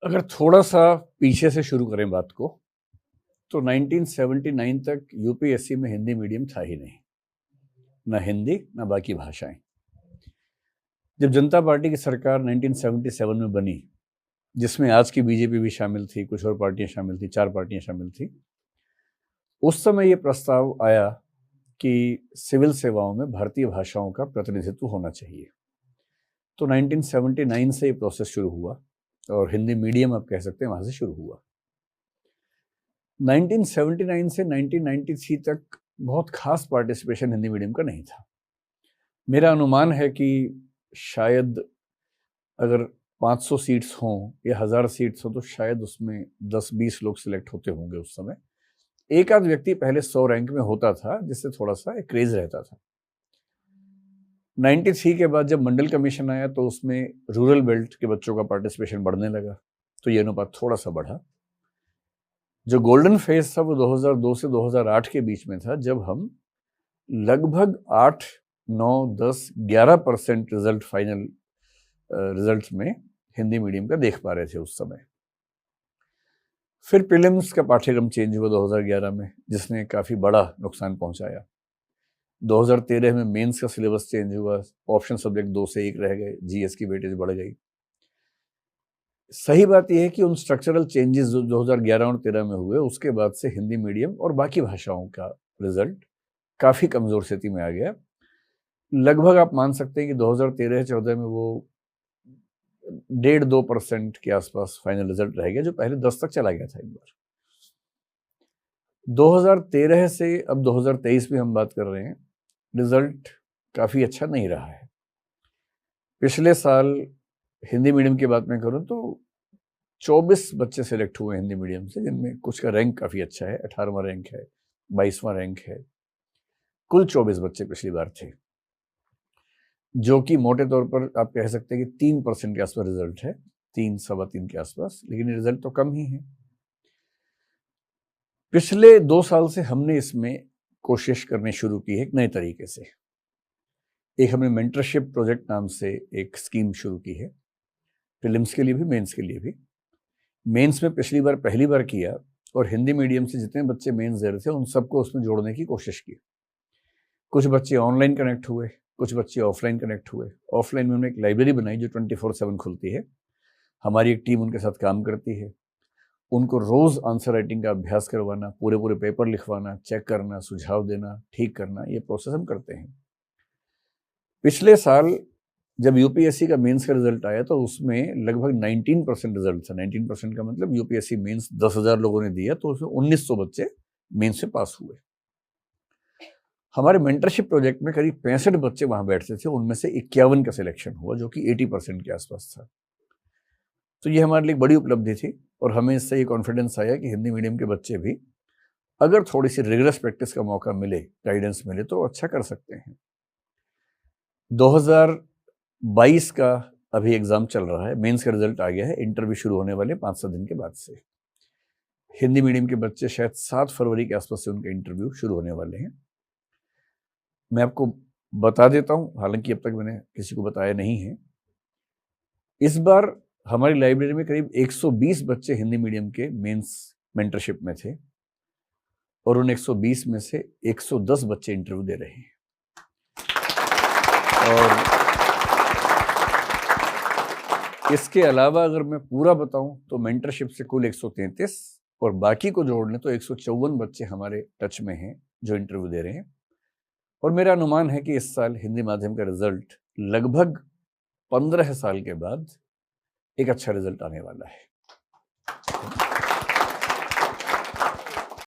अगर थोड़ा सा पीछे से शुरू करें बात को, तो 1979 तक यूपीएससी में हिंदी मीडियम था ही नहीं, ना हिंदी ना बाकी भाषाएं। जब जनता पार्टी की सरकार 1977 में बनी, जिसमें आज की बीजेपी भी शामिल थी, कुछ और पार्टियां शामिल थी, 4 पार्टियां शामिल थी, उस समय ये प्रस्ताव आया कि सिविल सेवाओं में भारतीय भाषाओं का प्रतिनिधित्व होना चाहिए। तो 1979 से ये प्रोसेस शुरू हुआ और हिंदी मीडियम आप कह सकते हैं वहां से शुरू हुआ। 1979 से 1993 तक बहुत खास पार्टिसिपेशन हिंदी मीडियम का नहीं था। मेरा अनुमान है कि शायद अगर 500 सीट्स हों या 1000 सीट्स हो तो शायद उसमें 10-20 लोग सिलेक्ट होते होंगे उस समय। एक आध व्यक्ति पहले 100 रैंक में होता था, जिससे थोड़ा सा एक क्रेज रहता था। 93 के बाद जब मंडल कमीशन आया तो उसमें रूरल बेल्ट के बच्चों का पार्टिसिपेशन बढ़ने लगा, तो ये अनुपात थोड़ा सा बढ़ा। जो गोल्डन फेज था वो 2002 से 2008 के बीच में था, जब हम लगभग 8, 9, 10, 11% रिजल्ट फाइनल रिजल्ट में हिंदी मीडियम का देख पा रहे थे उस समय। फिर प्रीलिम्स का पाठ्यक्रम चेंज हुआ 2011 में, जिसने काफी बड़ा नुकसान पहुंचाया। 2013 में मेंस का सिलेबस चेंज हुआ, ऑप्शन सब्जेक्ट 2 से 1 रह गए, जीएस की वेटेज बढ़ गई। सही बात यह है कि उन स्ट्रक्चरल चेंजेस जो 2011 और 13 में हुए, उसके बाद से हिंदी मीडियम और बाकी भाषाओं का रिजल्ट काफी कमजोर स्थिति में आ गया। लगभग आप मान सकते हैं कि 2013-14 में वो 1.5-2% के आसपास फाइनल रिजल्ट रह गया, जो पहले 10 तक चला गया था एक बार। 2013 से अब 2023 में हम बात कर रहे हैं, रिजल्ट काफी अच्छा नहीं रहा है। पिछले साल हिंदी मीडियम की बात मैं करूं तो 24 बच्चे सिलेक्ट हुए हिंदी मीडियम से, जिनमें कुछ का रैंक काफी अच्छा है, 18वां रैंक है, 22वां रैंक है। कुल 24 बच्चे पिछली बार थे, जो कि मोटे तौर पर आप कह सकते हैं कि 3% के आसपास रिजल्ट है, 3, 3.25 के आसपास, लेकिन रिजल्ट तो कम ही है। पिछले 2 साल से हमने इसमें कोशिश करनी शुरू की है एक नए तरीके से। एक हमने मेंटरशिप प्रोजेक्ट नाम से एक स्कीम शुरू की है, प्रीलिम्स के लिए भी, मेंस के लिए भी। मेंस में पिछली बार पहली बार किया और हिंदी मीडियम से जितने बच्चे मेंस दे रहे थे उन सबको उसमें जोड़ने की कोशिश की। कुछ बच्चे ऑनलाइन कनेक्ट हुए, कुछ बच्चे ऑफलाइन कनेक्ट हुए। ऑफलाइन में हमने एक लाइब्रेरी बनाई जो 24/7 खुलती है। हमारी एक टीम उनके साथ काम करती है। उनको रोज आंसर राइटिंग का अभ्यास करवाना, पूरे पेपर लिखवाना, चेक करना, सुझाव देना, ठीक करना, ये प्रोसेस हम करते हैं। पिछले साल जब यूपीएससी का मेंस का रिजल्ट आया तो उसमें लगभग 19% रिजल्ट था। 19% का मतलब यूपीएससी मेंस 10,000 लोगों ने दिया तो उसमें 1900 बच्चे मेंस से पास हुए। हमारे मेंटरशिप प्रोजेक्ट में करीब 65 बच्चे वहां बैठते थे, उनमें से 51 का सिलेक्शन हुआ, जो कि 80% के आसपास था। तो ये हमारे लिए बड़ी उपलब्धि थी और हमें इससे ये कॉन्फिडेंस आया कि हिंदी मीडियम के बच्चे भी अगर थोड़ी सी रिगरस प्रैक्टिस का मौका मिले, गाइडेंस मिले, तो अच्छा कर सकते हैं। 2022 का अभी एग्जाम चल रहा है, मेंस का रिजल्ट आ गया है, इंटरव्यू शुरू होने वाले 5-7 दिन के बाद से। हिंदी मीडियम के बच्चे शायद 7 फरवरी के आसपास से उनके इंटरव्यू शुरू होने वाले हैं। मैं आपको बता देता हूं, हालांकि अब तक मैंने किसी को बताया नहीं है, इस बार हमारी लाइब्रेरी में करीब 120 बच्चे हिंदी मीडियम के मेंस मेंटरशिप में थे और उन 120 में से 110 बच्चे इंटरव्यू दे रहे हैं। और इसके अलावा अगर मैं पूरा बताऊं तो मेंटरशिप से कुल 133 और बाकी को जोड़ लें तो 154 बच्चे हमारे टच में हैं जो इंटरव्यू दे रहे हैं। और मेरा अनुमान है कि इस साल हिंदी माध्यम का रिजल्ट लगभग 15 साल के बाद एक अच्छा रिजल्ट आने वाला है।